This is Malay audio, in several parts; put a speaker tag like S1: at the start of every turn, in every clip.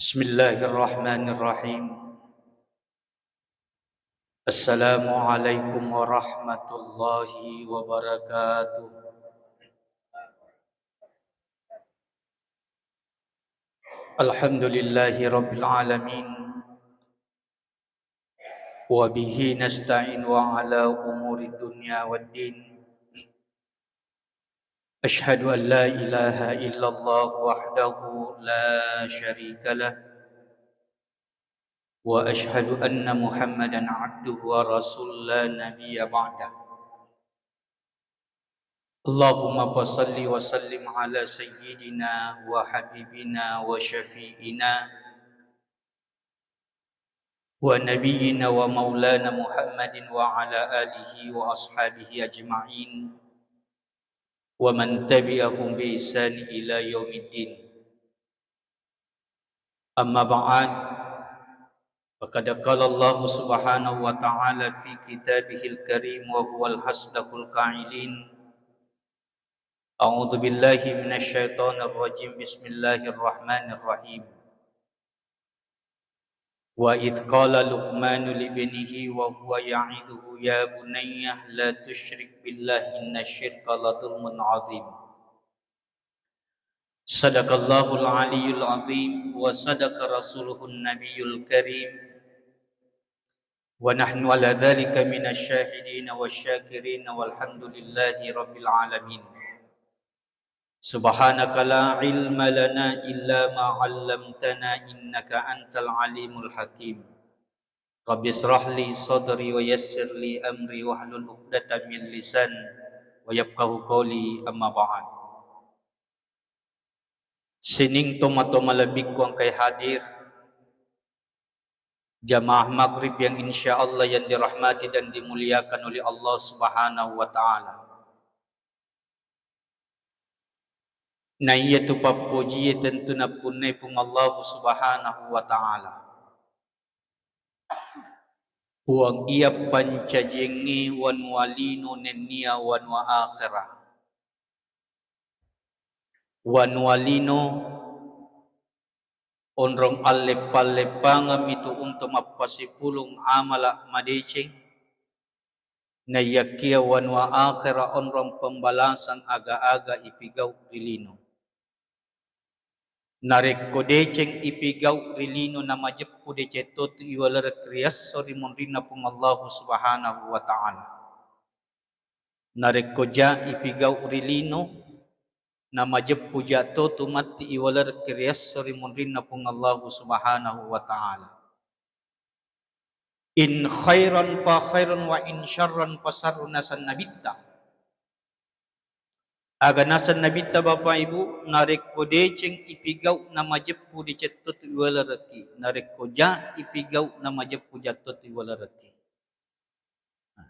S1: Bismillahirrahmanirrahim. Assalamualaikum warahmatullahi wabarakatuh. Alhamdulillahi rabbil alamin. Wa bihi nasta'in wa ala umuri dunya waddin. Ashhadu an la ilaha illallah wahdahu la syarika lah. Wa ashhadu anna Muhammadan abduhu wa rasul la nabiyya ba'dah. Allahumma salli wa sallim ala sayyidina wa habibina wa syafi'ina wa nabiyyina wa maulana Muhammadin wa ala alihi wa ashabihi ajma'in wa man tabi'ahum bi ihsan ila yaumiddin. Amma ba'd. Faqad qala Allah subhanahu wa ta'ala fi kitabihil karim wa huwal hasdaqul qa'ilin. A'udzu billahi minasy syaithanir rajim. Bismillahirrahmanirrahim. Wa idz qala Luqmanu libnihi wa huwa ya'iduhu ya bunayya la tusyrik billahi innasyirka la dzulmun 'adzim. Sadaqallahul aliyyul 'azim wa sadaqa rasuluhun nabiyyul karim. Wa nahnu ala dzalika minasy syahidin wasyakirin walhamdulillahi rabbil alamin. Subhanaka la ilma lana illa ma 'allamtana innaka antal alimul hakim. Rabbi israh li sadri wa yassir li amri wahlul 'uqdatam min lisan wa yafqahu qawli amma ba'd. Sining toma-toma labik ko ang kay hadir jamaah maghrib yang insyaallah yang dirahmati dan dimuliakan oleh Allah Subhanahu wa taala. Na iya tu papuji tentu na punai pung Allah Subhanahu wa taala. Puang ia pancajengi wan walino nenia wan wa akhirah. Wan walino onrong alle-pallepanga mitu untuk mapasipulong amala madecing. Na yakia wan wa akhirah onrong pembalasan aga-aga ipigaw rilino. Narek kodeceng ipigaw rilino na majeppu decetot iwalar kriyas sori mondrina pung Allah Subhanahu wa taala. Narek koja ipigaw rilino na majeppu jatuh mati iwalar kriyas sori mondrina pung Allah Subhanahu wa taala. In khairan fa khairan wa in syarran fa syarrun nasan nabitta. Aga nasan nabita Bapak Ibu narik kodeceng ipigaw na majeppu dicetut iwalaraki. Narik koja ipigaw na majeppu jatut iwalaraki.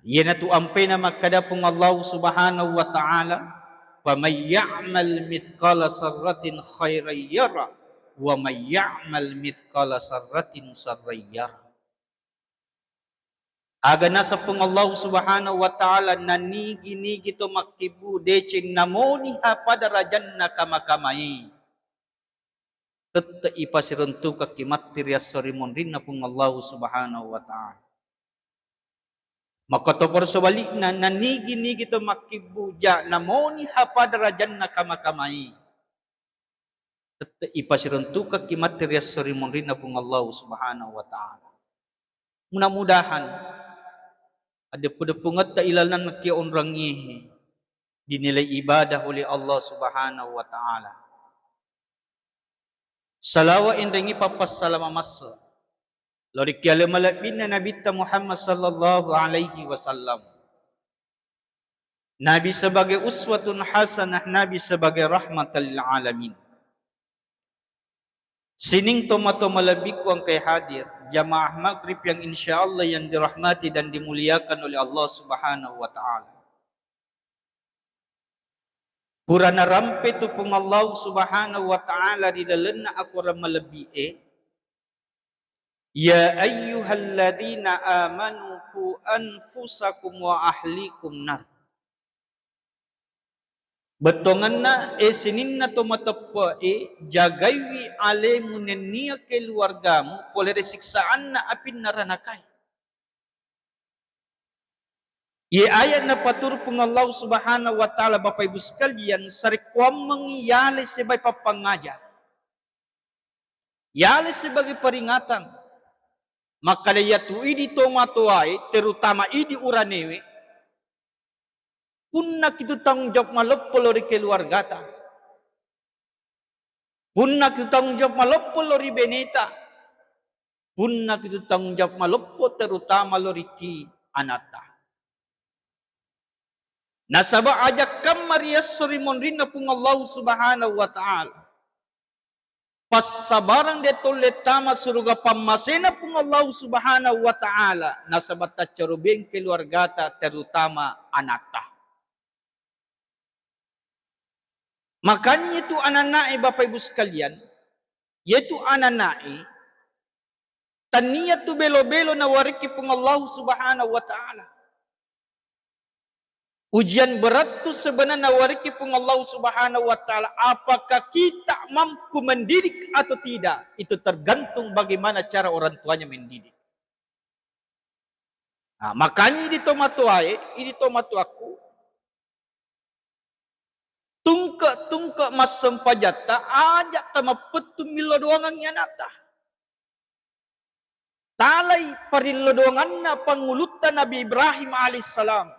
S1: Yan tu ampe na makadapong Allah Subhanahu wa taala. Faman ya'mal mithqala sarratin khairan yara wa man ya'mal mithqala sarratin sarran yara. Aga nasa pong Allah Subhanahu wa taala nanigi-nigi to makibu decing namoni pada rajan na kamakamai. Tetta ipasiruntu kakimat tirias sorimondrin na pong Allah Subhanahu wa taala. Maka to persebalik na nanigi-nigi to makibu ja namoni pada rajan na kamakamai. Tetta ipasiruntu kakimat tirias sorimondrin na pong Allah Subhanahu wa taala. Mudah-mudahan ada pedepungat tak ilalan makia orang ngihi dinilai ibadah oleh Allah Subhanahu wa taala. Salawa indrengi papas salama masa. Lori kiala malapina Nabi Muhammad sallallahu alaihi wasallam. Nabi sebagai uswatun hasanah, Nabi sebagai rahmatan lil alamin. Sining tomato malabik ko ang kay hadir jamaah maghrib yang insyaallah yang dirahmati dan dimuliakan oleh Allah Subhanahu wa taala. Purana rampe tu pung Allah Subhanahu wa taala di dalamna aku malabie. Ya ayyuhalladzina amanu qu anfusakum wa ahlikum nar. Betongan na sinin na to matapa jagaywi ale mo niya keluarga mo pole resiksaan na apin naranakay. Ye ayat na patur pong Allah subhanahu wa ta'ala Bapak Ibu sekalian sarikwam mengiyali sebagai papangaja. Yali sebagai peringatan. Maka dia tu idi tomatuai terutama idi uranewe punna kitu tanggung jawab maloppo lori keluarga ta. Punna kitu tanggung jawab maloppo lori beneta. Punna kitu tanggung jawab maloppo terutama lori ki anata. Nasaba ajak kamarias sorimon rinna pung Allah subhanahu wa ta'ala. Pas sabarang detol letama suruga pamasena pung Allah subhanahu wa ta'ala. Nasabat tacarubeng keluarga ta terutama anata. Makanya itu anak-anak Bapak Ibu sekalian, yaitu anak-anak taniyat tu belo-belo na wariki pung Allah subhanahu wa ta'ala. Ujian berat tu sebenarnya wariki pung Allah subhanahu wa ta'ala. Apakah kita mampu mendidik atau tidak? Itu tergantung bagaimana cara orang tuanya mendidik. Nah, makanya ini tomatu aku. Tungka mas sempajata ajak tama petu milo doangan yanata. Talai parilo doangan na pangulutan Nabi Ibrahim alaihissalam.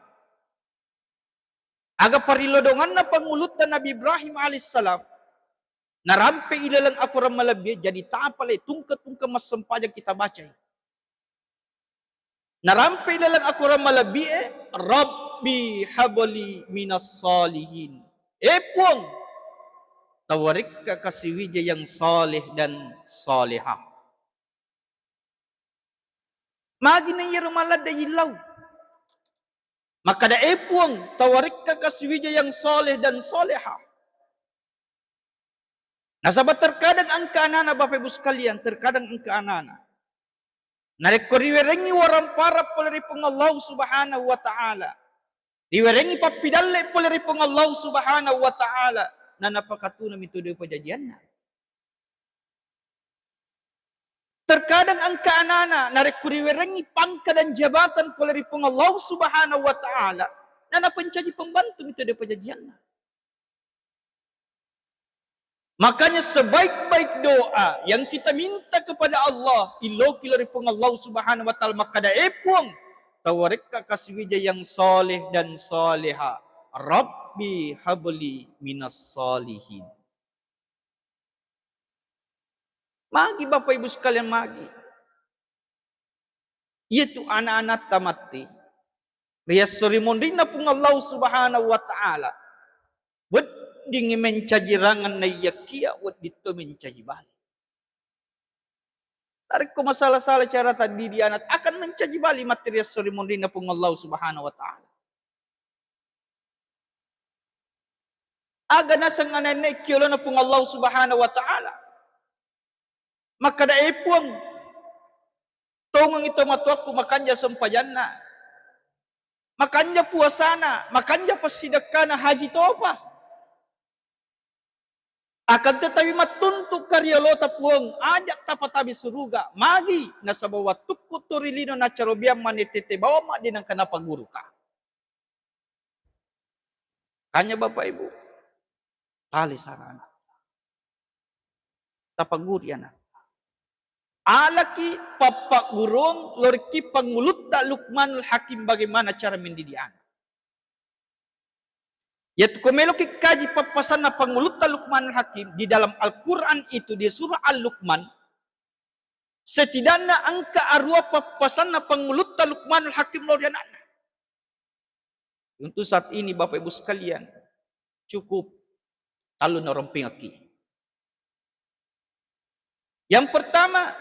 S1: Aga parilo doangan na pangulutan Nabi Ibrahim alaihissalam. Narampe ilalang aku ramalabi jadi tapalay tungka mas sempajak kita baca. Narampe ilalang aku ramalabi Rabbi habli minas salihin. Puang tawarik ka kasiwija yang saleh dan salehah. Magi na yerumalad da ilaw. Maka da puang tawarik ka kasiwija yang saleh dan salehah. Nasabat terkadang angka anana Bapak Ibu sekalian, terkadang angka anana. Narekoriwerengi waram para peleripung Allah subhanahu wa ta'ala. Diwerengi papidalle peleripung Allah subhanahu wa ta'ala. Na napakatuna mitudo pajajian na. Terkadang angka anana narekuriwerengi pangka dan jabatan peleripung Allah subhanahu wa ta'ala. Na napancaji pembantu mitudo pajajian na. Makanya sebaik-baik doa yang kita minta kepada Allah. Iloki peleripung Allah subhanahu wa ta'ala. Maka daepuang. Tawarik ka kaswija yang saleh dan saleha. Rabbi habli minas salihin. Magi Bapak Ibu sekalian magi. Itu anak-anak tamati. Riyas sorimondina pung Allah subhanahu wa ta'ala. Wad dingi mencajirangan na yakia wad dito mencaji balik. Tarik ko masalah-salah cara tadi di anak akan mencaji balik materi sorimondina pung Allah subhanahu wa ta'ala. Aga nasang ananay kiyolo na pung Allah subhanahu wa ta'ala. Maka da puang tongang ito matuak ko makanya sampayan na. Makanya puasana, makanya pasidakana haji topa. Akan tetapi matuntuk karyalota puang ajak tapatabi suruga. Magi nasa bawah tukku turilino na charobiang manitete bawa mak dinang kanapa guru ka. Kanya Bapak Ibu. Tali sarana. Tapaguri anak. Alaki papa gurung lorki pangulut tak Luqmanul Hakim bagaimana cara mendidik anak. Yaitu komeloki kaji papasan na pangulut tak Luqmanul Hakim di dalam Al-Quran itu di surah Al-Luqman. Setidaknya angka arwah papasan na pangulut tak Luqmanul Hakim lor anak. Untuk saat ini Bapak Ibu sekalian cukup talun orang pingaki. Yang pertama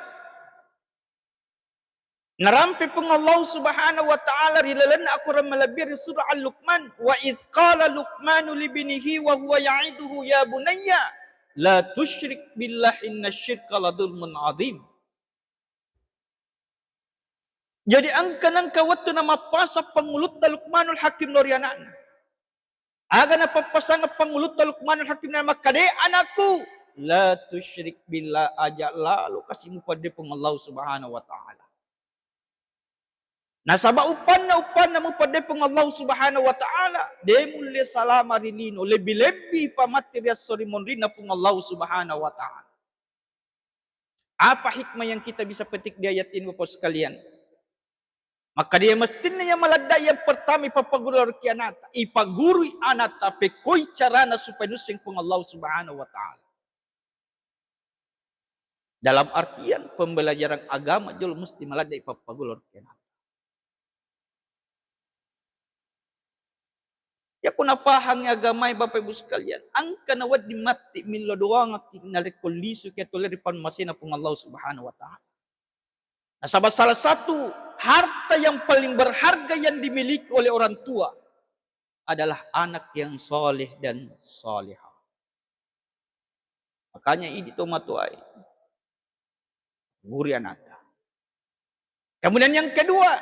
S1: narampi pung Allah subhanahu wa ta'ala rilalan aku ramalabir surah Al-Luqman wa idh qala Luqmanu libnihi wa huwa ya'iduhu ya bunayya la tusyrik billahi innasyirka ladulmun azim. Jadi angka-angka waktu nama pasap pengulut Luqmanul Hakim lorianana. Aga napapasang pangulut Luqmanul Hakim na makade anakku la tusyrik billah ajak lalu kasih pada pun Allah Subhanahu wa taala. Nasaba upan na mo pada pun Allah Subhanahu wa taala. Demulle salama rilino lebih-lebih pamaterias sorimon rina pun Allah Subhanahu wa taala. Apa hikmah yang kita bisa petik di ayat ini Bapak sekalian? Maka dia mestinya yang maladai yang pertama ipapaguru kianata, ipaguru anata pekoy carana supaya nusing pun Allah Subhanahu wa taala. Dalam artian pembelajaran agama jol mesti maladai ipapaguru kianata. Ya kuna pahang agama Bapak Ibu sekalian, angka nawad di mati milo doang nalikolisu kaya toleri pan masina pun Allah Subhanahu wa taala. Nah, salah satu harta yang paling berharga yang dimiliki oleh orang tua adalah anak yang soleh dan solehah. Makanya ini tomatuai guri anata. Kemudian yang kedua,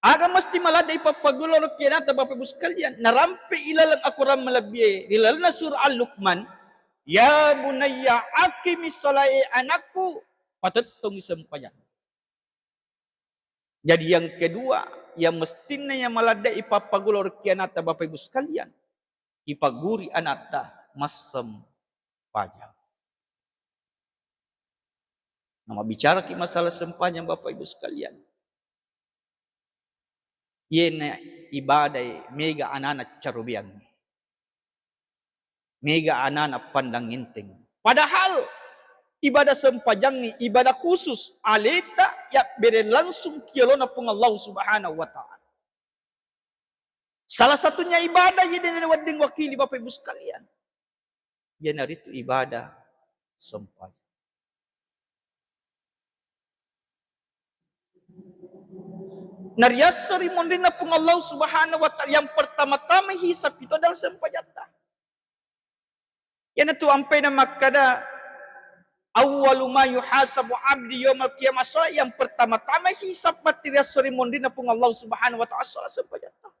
S1: aga mesti maladai papagulor kianata Bapak Ibu sekalian. Narampi ilalang akuram malabye ilalna surah Al-Luqman, ya bunayya aqimis salai anakku patetong isampayan. Jadi yang kedua, yang mestinya yang maladai ipapagulor kianata Bapak Ibu sekalian, ipaguri anata masam pajang. Nama bicara ki masalah sempanya Bapak Ibu sekalian. Yena ibadah mega anak carubiang. Mega anak pandang inting. Padahal ibadah sempajang ibadah khusus aleta ya bere langsung kialona pun Allah Subhanahu wa taala. Salah satunya ibadah yang dinawanding wakili Bapak Ibu sekalian. Yana itu ibadah sempajang. Naryasari mondina pun Allah Subhanahu wa taala yang pertama-tama hisap itu adalah sempajata. Yana tu ampai na makada awwalu ma yuhasabu abdi yaumil qiyamah salat yang pertama-tama hisap material suri mondina pun Allah Subhanahu wa taala salat sempajata.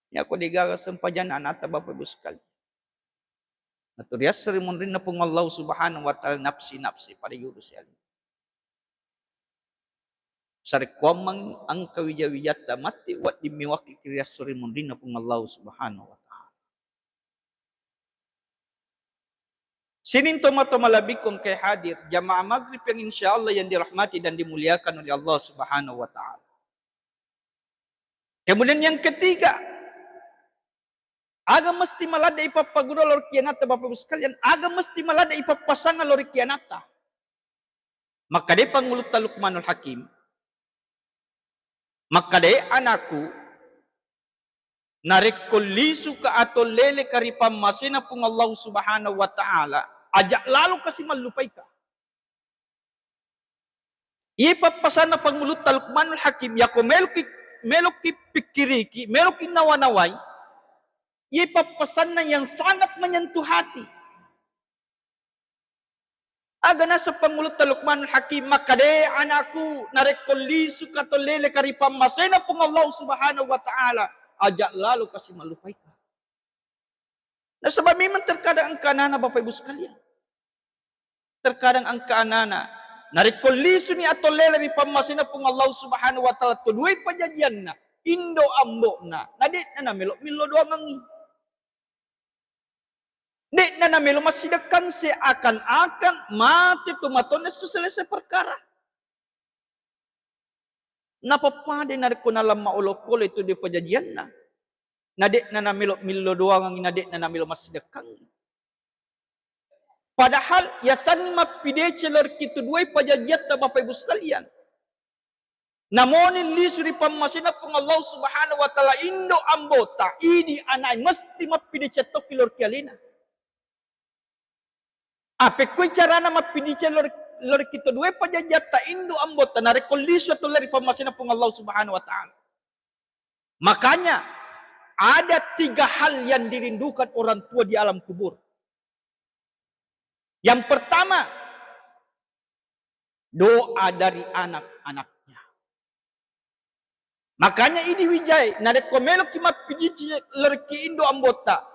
S1: Ya ko digaga sempajana anata Bapak Ibu sekalian. Material suri mondina pun Allah Subhanahu wa taala nafsi pada yurus ali. Sarikomang ang kawijawiyata mati wat dimiwaki kriya suri mondina pun Allah Subhanahu wa taala. Sinin toma-toma labikong kay hadir jamaah maghrib yang insyaallah yang dirahmati dan dimuliakan oleh Allah Subhanahu wa taala. Kemudian yang ketiga, aga mesti malada ipapaguro lor kianata Bapak Ibu sekalian, aga mesti malada ipapasangan lor kianata. Maka de pangulut Luqmanul Hakim, maka de anakku narekolisu ka atau lele karipam masina pun Allah Subhanahu wa taala ajak lalu kasih malupai ka. Ipapasana pangulut Luqmanul Hakim ya ko meloki pikiriki meloki nawanawai ipapasana yang sangat menyentuh hati. Aga na sa pangulut Luqmanul Hakim maka de anakku narekolisu ka atau lele karipam masina pun Allah Subhanahu wa taala ajak lalu kasih malupai ka. Nah sebab memang terkadang angka anak Bapak Ibu sekalian. Terkadang angka anak narekolisu ni atau lele karipam masina pun Allah Subhanahu wa taala tuduai pajajian na indo ambo na nadit na milo doa mangi. Dek na namelo masidakan seakan-akan mati tumaton na selesai perkara. Napapade na ko na lam maulokol itu di pajajian na. Nadek na namelo milo doang ang nadek na namelo masidakan. Padahal yasan mapide celor kitu duay pajajian ta Bapak Ibu sekalian. Namonin lisuri pamasina pung Allah Subhanahu wa taala indo ambota ini anay mesti mapide cetok kilor kialina. Ape ko'y cara na mapiditya lor kita duwe pajajata indo ambota na rekolisyo to lari pamasina pong Allah Subhanahu wa ta'ala. Makanya ada 3 hal yang dirindukan orang tua di alam kubur. Yang pertama, doa dari anak-anaknya. Makanya ini wijay, nareko melok ki mapidiji lerki Indo ambota.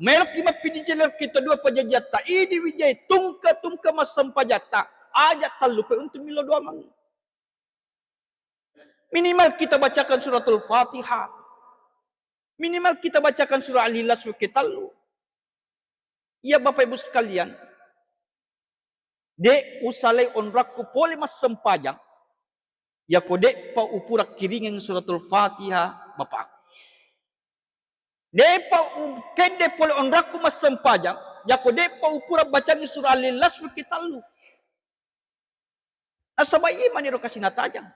S1: Melok ki mapidiji lerki to dua pajajata. Ini wijay tungka masam pajata. Ajat talupe untuk milo doang. Minimal kita bacakan suratul Fatihah. Minimal kita bacakan surah Al-Ikhlas wa Kitalu. Ya Bapak Ibu sekalian. De usalay onrakku pole mas sempajang. Ya kode pa upurak kiringeng suratul Fatihah Bapak. De pa kede pole onrakku mas sempajang. Ya kode pa upurak bacangin surah Al-Ikhlas wa Kitalu. Asabay iman iro kasi natajang.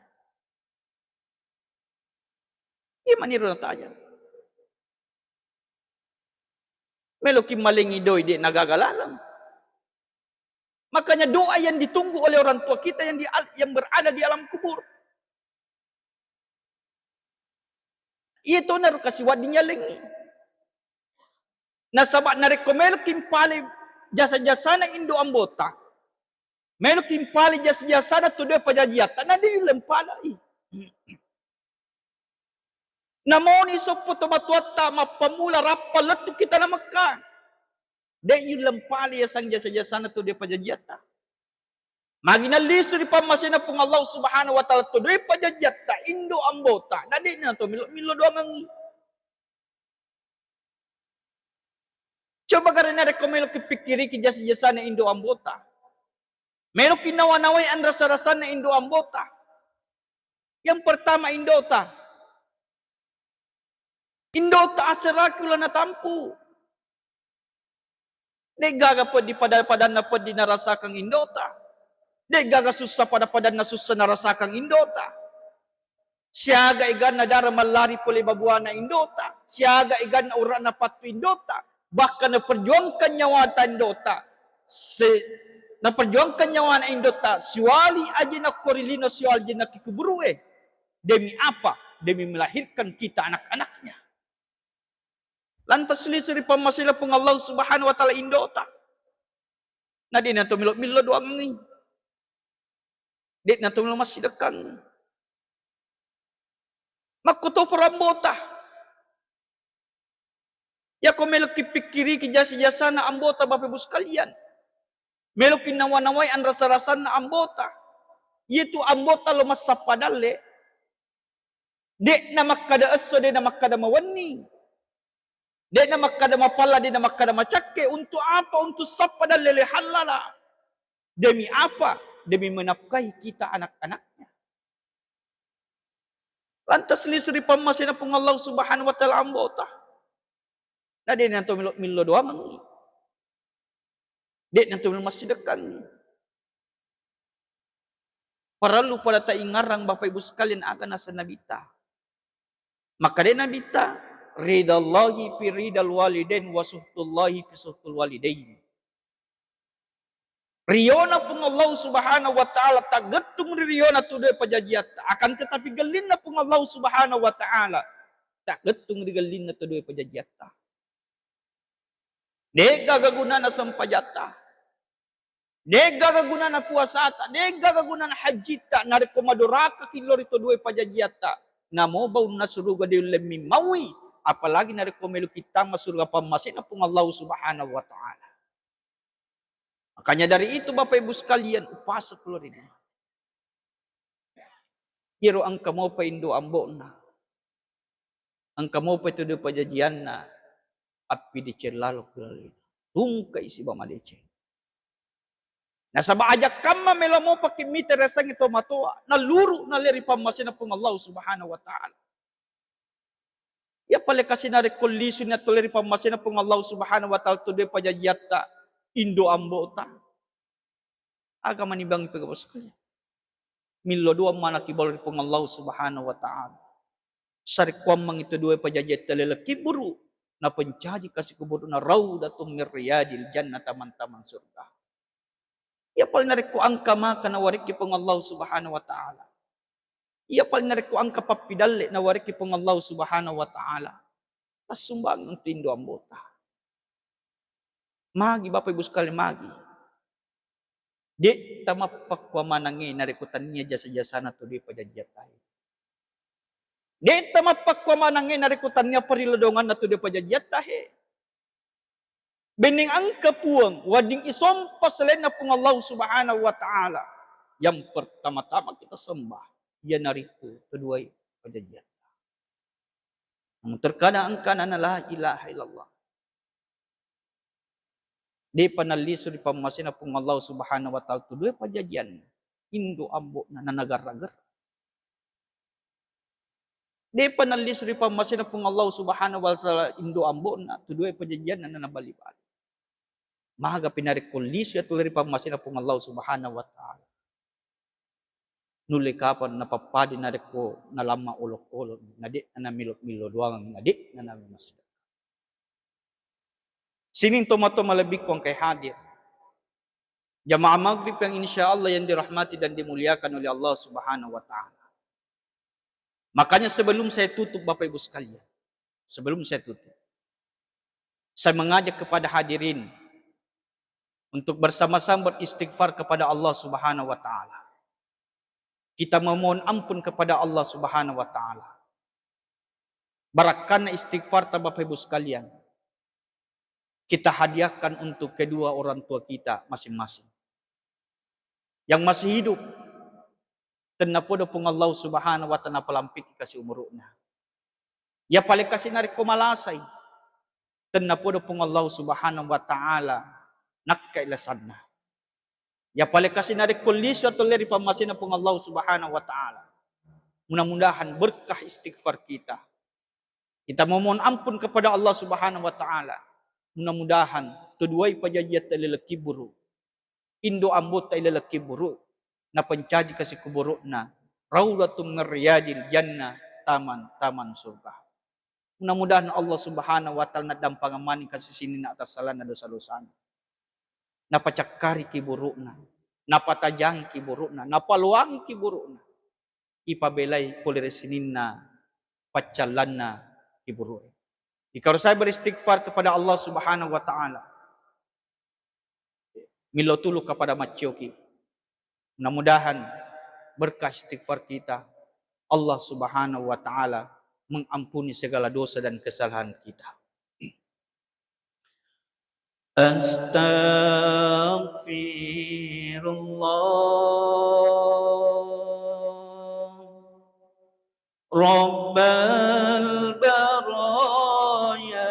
S1: Iman iro natajang. Meloki malingi doy di nagagalalang. Makanya doa yang ditunggu oleh orang tua kita yang berada di alam kubur. Itu naru kasih wadinya lengi. Nasabak nareko meloki pali jasa-jasa na Indo ambota. Meloki pali jasa-jasa na tudo pajajiata. Na di lempala i. Namoni sopo tomatuata mapamula rapal tu kita na Mekah. Dan yung lampali ya sang jasa-jasa na to dia pajajiata. Maginaliso di pamasina pong Allah subhanahu wa ta'ala to dia pajajiata. Indo ambota. Nadi na to milo doang ang coba karena rekomelo kipikiri ki jasa-jasa na Indo ambota. Melo kinawa-naway ang rasa-rasa na Indo ambota. Yang pertama Indota. Indota asarakula na tampu. Di gaga po di padan na po di narasakang Indota. Di gaga susah padan na susah narasakang Indota. Siyaga igan na dara malari po libabuan na Indota. Siyaga igan na ura na patu Indota. Bahkan naperjuangkan nyawa ta Indota. Naperjuangkan nyawa na Indota. Siwali aja na korilino siwali aja na kikuburuwe. Demi apa? Demi melahirkan kita anak-anaknya. Lantas lisuri pamasila pong Allah subhanahu wa ta'ala Indota. Na di na to milo doang ni. Di na to milo masidakang. Makuto parambota. Ya ko melo kipikiri ki jasa-jasa na ambota Bapak Ibu sekalian. Melo kinawa-naway ang rasa-rasa na ambota. Yitu ambota lo masapadale. Di na makada aso, di na makada mawani. Di na makada mapala, di na makada macake. Untuk apa? Untuk sapa dan lele halala. Demi apa? Demi menafkahi kita anak-anaknya. Lantas lisuri pamasina pong Allah subhanahu wa ta'ala ambota. Na di na ito milo doang. Di na ito milo masidakan. Paralu pada taingarang Bapak Ibu sekalian akan nasa nabita. Maka di nabita. Ridallahi fi ridal walidain wa suhtullahi fi suhtul walidain. Riyona pun Allah subhanahu wa ta'ala tagetung riyona tu dia pajajiat. Akan tetapi gelina pun Allah subhanahu wa ta'ala tagetung gelina tu dia pajajiat. Dega gaguna na sampajata. Dega gaguna na puasata. Dega gaguna na hajita. Nariko maduraka kilori tu dia pajajiata. Namo bau na suruga dia lemi mawi. Apalagi na rekomelo kita masurga pamasin na pong Allah subhanahu wa ta'ala. Makanya dari itu Bapak Ibu sekalian, upasa keluar ini. Iro ang kamo pa Indo ambo na. Ang kamo pa ito do pajajian na. Api di cerlalo keluar ini. Tungkay si Bamadece. Nasa baajak kama mela mo pakimita resang ito matua. Naluro na leri pamasin na pong Allah subhanahu wa ta'ala. Ya pala kasi na rekolisyon na toleri pamasin na pong Allah subhanahu wa ta'ala today pajajiyata Indo ambota. Aga manibang ipagabos kaya. Milo doang manakibal pong Allah subhanahu wa ta'ala. Sarikwam mang ito doon pajajiyata lalaki buru na pencaji kasi kuburo na raudatong mirriyadil jannah taman-taman surga. Ya pala na reko ang kamaka na wariki pong Allah subhanahu wa ta'ala. Iya pala nariko ang kapapidali na wariki pong Allah subhanahu wa ta'ala. Tas sumbang ang tindo ang bota. Magi, Bapak Ibu sekali, magi. Di tama pakwamanangi narikutan niya jasa-jasa na to di pajajat tayo. Deta mapakwa manangin narikutan niya parilodongan na to de pajajat tahe. Bening angka puang, wading isompas selain na pung Allah subhanahu wa ta'ala. Yang pertama-tama kita sembah. Yan nariku, kedua pajajat. Ang terkadang angka na la ilaha illallah. Di panaliso di pamasin na pung Allah subhanahu wa ta'ala. Kedua pajajian. Indo ambo na nanagar-ragar. Di panalis ri pamasin na pung Allah subhanahu wa ta'ala indo ambo na tudua pajajian na nanabali-bali. Mahaga pinarik kulisyo at ri pamasin na pung Allah subhanahu wa ta'ala. Nuli kapan napapadi na ko na lama ulok-ulok. Nadi na namilot-milo doang. Nadi na namimasda. Sining tomato malabik kong kay hadir. Jamaah maghrib yang insyaallah yang dirahmati dan dimuliakan oleh Allah subhanahu wa ta'ala. Makanya sebelum saya tutup Bapak Ibu sekalian. Sebelum saya tutup. Saya mengajak kepada hadirin. Untuk bersama-sama beristighfar kepada Allah subhanahu wa ta'ala. Kita memohon ampun kepada Allah subhanahu wa ta'ala. Barakan istighfar Bapak Ibu sekalian. Kita hadiahkan untuk kedua orang tua kita masing-masing. Yang masih hidup. Tenapodo pong Allah subhanahu wa ta'ala palampik kasih umuruna. Ya paling kasih narik kumalasay. Tenapodo pong Allah subhanahu wa ta'ala nakkailasan na. Ya paling kasih narik kulisyo atau leri pamasin na pong Allah subhanahu wa ta'ala. Mudah-mudahan berkah istighfar kita. Kita memohon ampun kepada Allah subhanahu wa ta'ala. Mudah-mudahan tuduay pajajat ilalaki buru. Indo ambot ilalaki buru. Na pencaji kasih kuburu na. Raudatum miryadil jannah. Taman surga. Mudah-mudahan Allah subhanahu wa ta'ala nadampang amani kasih sini na atas salah na dosa-dosa. Napacakari kiburu na. Napatajangi kiburu na. Napaluangi kiburu na. Ipabelay kuliresinin na. Pacalan na kiburu. Ikaw saya beristighfar kepada Allah subhanahu wa ta'ala. Milotulu kepada Macyoki. Mudah-mudahan berkah istighfar kita. Allah subhanahu wa ta'ala mengampuni segala dosa dan kesalahan kita. Astaghfirullah Rabbal baraya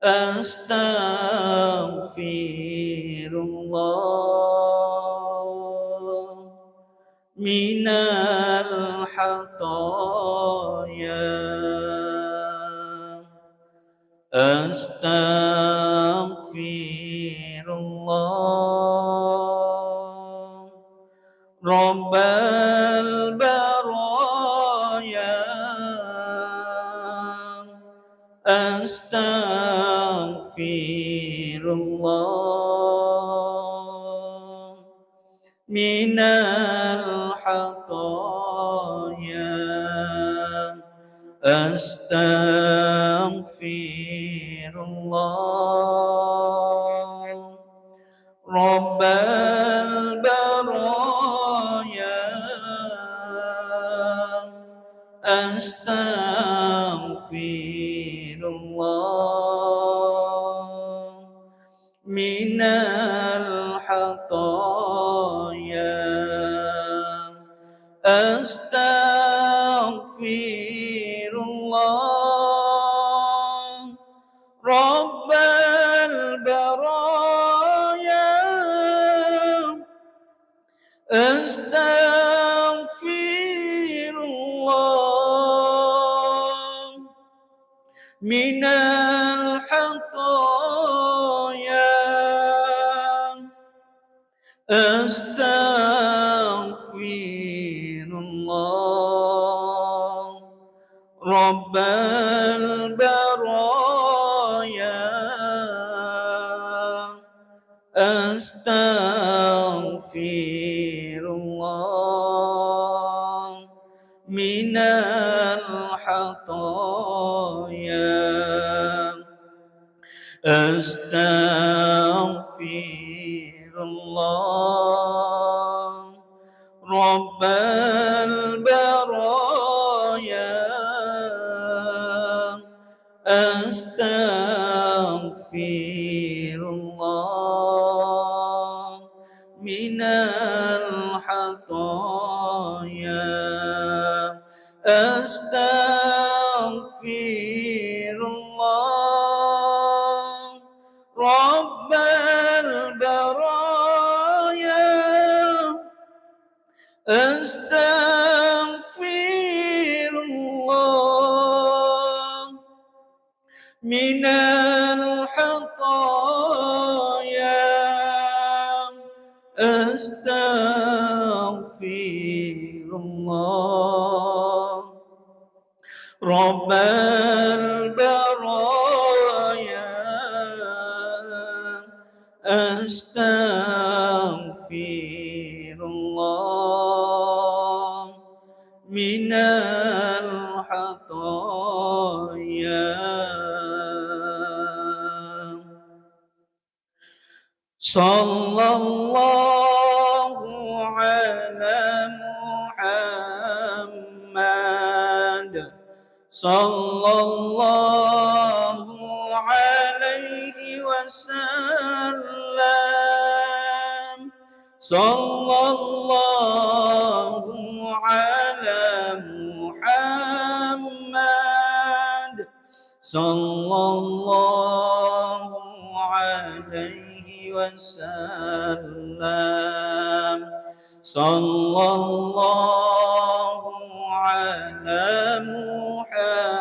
S1: Astaghfirullah minal hataya Astaghfirullah Rabbal baraya Astaghfirullah minal hataya Astaghfirullah Rabbal baraya Astaghfirullah minal hataya Astaghfirullah Rabbal baraya Astaghfirullah minal hataya Astaghfirullah Rabbal baraya Astaghfirullah minal hataya Astaghfirullah رب البرايا أستغفر الله من الخطايا أستغفر الله رب البرايا أستغفر الله من الخطايا أستغفر الله رب البرايا أستغفر الله من الخطايا صلى الله على محمد صلى الله عليه وسلم صلى الله على محمد صلى الله عليه وسلم صلى الله على محمد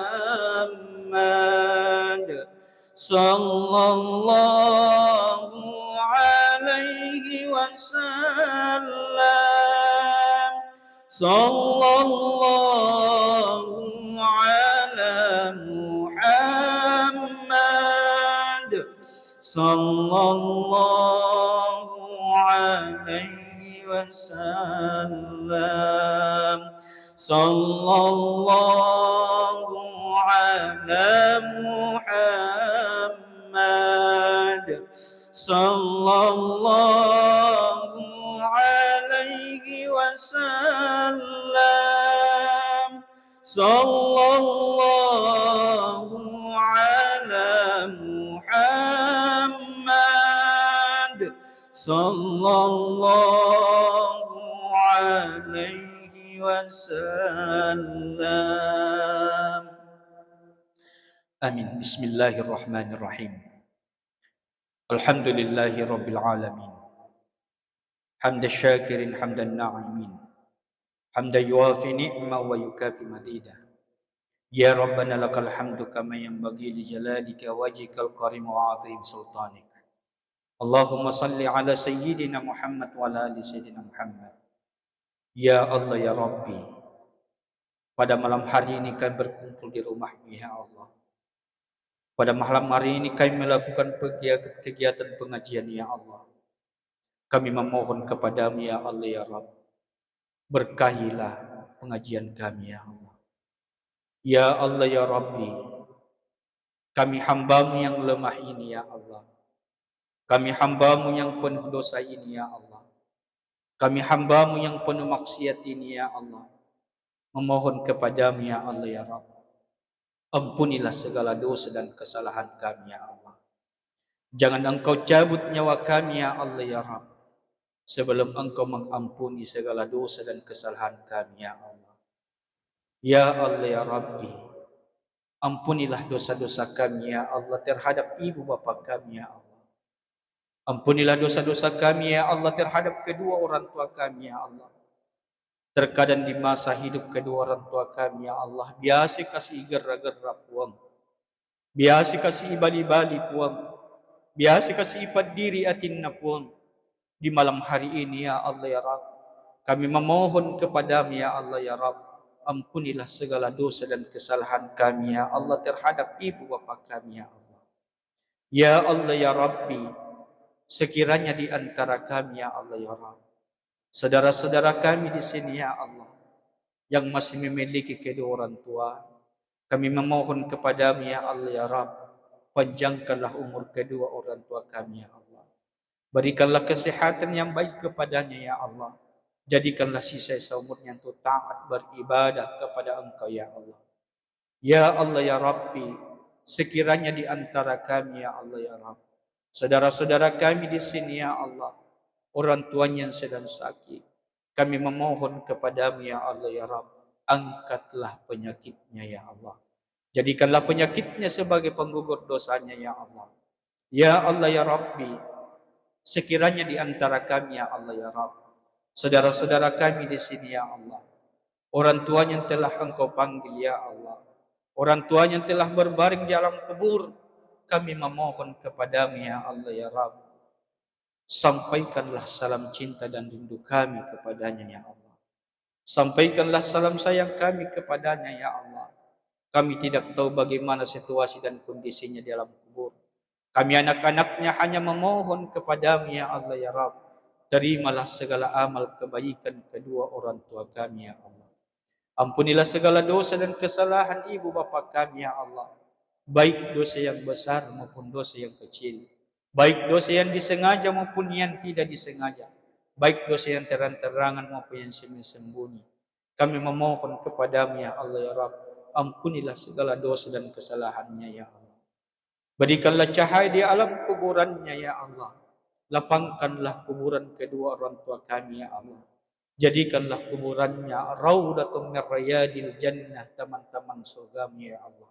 S1: صلى الله عليه وسلم صلى الله على محمد صلى الله عليه وسلم صلى الله على محمد صلى الله عليه وسلم صلى الله على محمد صلى الله عليه وسلم آمين. بسم الله الرحمن الرحيم. الحمد لله رب العالمين حمد الشاكر حمد الناعمين حمد يوافي نعمة ويكافي مزيدا يا ربنا لك الحمد كما ينبغي لجلالك وجهك الكريم وعظيم سلطانك اللهم صل على سيدنا محمد وعلى آل سيدنا محمد. Ya Allah ya Rabbi, pada malam hari ini kami berkumpul di rumah-Mu ya Allah. Pada malam hari ini kami melakukan kegiatan pengajian ya Allah. Kami memohon kepadamu ya Allah ya Rabb, berkahilah pengajian kami ya Allah. Ya Allah ya Rabbi, kami hamba-Mu yang lemah ini ya Allah. Kami hamba-Mu yang penuh dosa ini ya Allah. Kami hamba-Mu yang penuh maksiat ini ya Allah. Memohon kepadamu ya Allah ya Rabb, ampunilah segala dosa dan kesalahan kami ya Allah. Jangan Engkau cabut nyawa kami ya Allah ya Rabb, sebelum Engkau mengampuni segala dosa dan kesalahan kami ya Allah. Ya Allah ya Rabbi, ampunilah dosa-dosa kami ya Allah terhadap ibu bapa kami ya Allah. Ampunilah dosa-dosa kami ya Allah terhadap kedua orang tua kami ya Allah. Terkadang di masa hidup kedua orang tua kami ya Allah, biasa kasih gerra-gerra puang, biasa kasih ibali-bali puang, biasa kasih ipad diri atinna puang. Di malam hari ini ya Allah ya Rabb, kami memohon kepadamu ya Allah ya Rabb, ampunilah segala dosa dan kesalahan kami ya Allah terhadap ibu bapa kami ya Allah. Ya Allah ya Rabbi, sekiranya di antara kami ya Allah ya Rabb, saudara-saudara kami di sini ya Allah, yang masih memiliki kedua orang tua, kami memohon kepadamu ya Allah ya Rabb, panjangkanlah umur kedua orang tua kami ya Allah. Berikanlah kesehatan yang baik kepadanya ya Allah. Jadikanlah sisa umurnya untuk taat beribadah kepada Engkau ya Allah. Ya Allah ya Rabbi, sekiranya di antara kami ya Allah ya Rabb, saudara-saudara kami di sini ya Allah, orang tuanya yang sedang sakit, kami memohon kepadamu ya Allah ya Rabb, angkatlah penyakitnya ya Allah. Jadikanlah penyakitnya sebagai penggugur dosanya ya Allah. Ya Allah ya Rabbi, sekiranya di antara kami ya Allah ya Rabb, saudara-saudara kami di sini ya Allah, orang tuanya yang telah Engkau panggil ya Allah, orang tuanya yang telah berbaring di alam kubur, kami memohon kepadamu ya Allah ya Rabb, sampaikanlah salam cinta dan rindu kami kepadanya ya Allah. Sampaikanlah salam sayang kami kepadanya ya Allah. Kami tidak tahu bagaimana situasi dan kondisinya di alam kubur. Kami anak-anaknya hanya memohon kepadamu ya Allah ya Rabb, terimalah segala amal kebaikan kedua orang tua kami ya Allah. Ampunilah segala dosa dan kesalahan ibu bapa kami ya Allah, baik dosa yang besar maupun dosa yang kecil, baik dosa yang disengaja maupun yang tidak disengaja, baik dosa yang terang-terangan maupun yang sembunyi-sembunyi. Kami memohon kepadamu ya Allah ya Rabb, ampunilah segala dosa dan kesalahannya ya Allah. Berikanlah cahaya di alam kuburannya ya Allah. Lapangkanlah kuburan kedua orang tua kami ya Allah. Jadikanlah kuburannya raudatun min riyadil jannah, taman-taman surgamu ya Allah.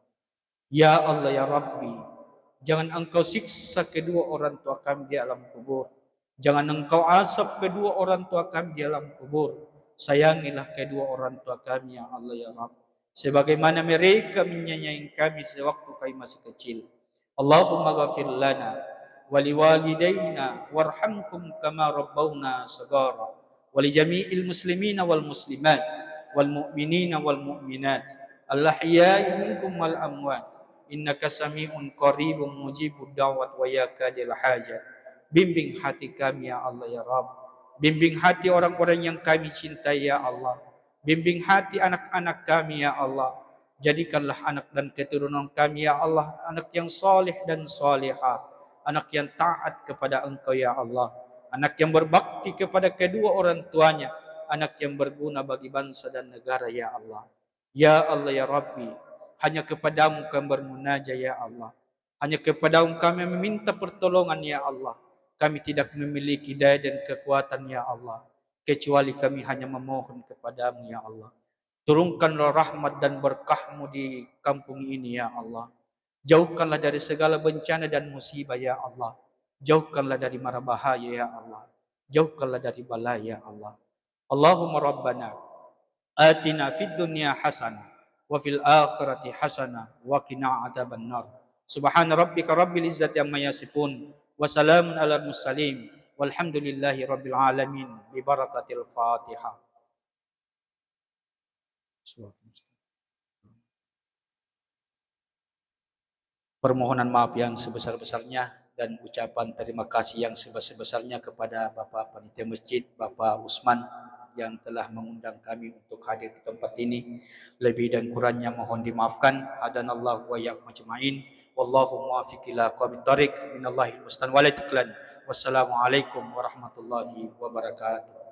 S1: Ya Allah ya Rabbi, jangan Engkau siksa kedua orang tua kami di alam kubur. Jangan Engkau asap kedua orang tua kami di alam kubur. Sayangilah kedua orang tua kami ya Allah ya Rabb, sebagaimana mereka menyayangi kami sewaktu kami masih kecil. Allahumma ghafir lana wa liwalidayna warhamhum kama rabbawna sagara wa li jami'il muslimina wal muslimat wal mu'minina wal mu'minat al-ahya'i minkum wal amwat innaka sami'un qaribun mujibud da'wat wa yakadil hajat. Bimbing hati kami ya Allah ya Rabb, bimbing hati orang-orang yang kami cintai ya Allah, bimbing hati anak-anak kami ya Allah. Jadikanlah anak dan keturunan kami ya Allah anak yang soleh dan solehah, anak yang taat kepada Engkau ya Allah, anak yang berbakti kepada kedua orang tuanya, anak yang berguna bagi bangsa dan negara ya Allah. Ya Allah ya Rabbi, hanya kepadamu kami bermunajat ya Allah, hanya kepadamu kami meminta pertolongan ya Allah. Kami tidak memiliki daya dan kekuatan ya Allah, kecuali kami hanya memohon kepadamu ya Allah. Turunkanlah rahmat dan berkah-Mu di kampung ini ya Allah. Jauhkanlah dari segala bencana dan musibah ya Allah. Jauhkanlah dari mara bahaya ya Allah. Jauhkanlah dari bala ya Allah. Allahumma Rabbana atina fid dunya hasanah wa fil akhirati hasanah wa qina adzabannar. Subhana rabbika rabbil izzati amma yasifun wa salamun alal mursalin walhamdulillahi rabbil alamin bi barakatil Fatihah. Permohonan maaf yang sebesar-besarnya dan ucapan terima kasih yang sebesar-besarnya kepada Bapak Panitia Masjid, Bapak Usman yang telah mengundang kami untuk hadir di tempat ini. Lebih dan kurangnya mohon dimaafkan. Hadanallahu wa iyyakum ajma'in. Wallahu muwaffiq ila aqwamit thoriq. Minallahil mustan wal itiklan. Wassalamualaikum warahmatullahi wabarakatuh.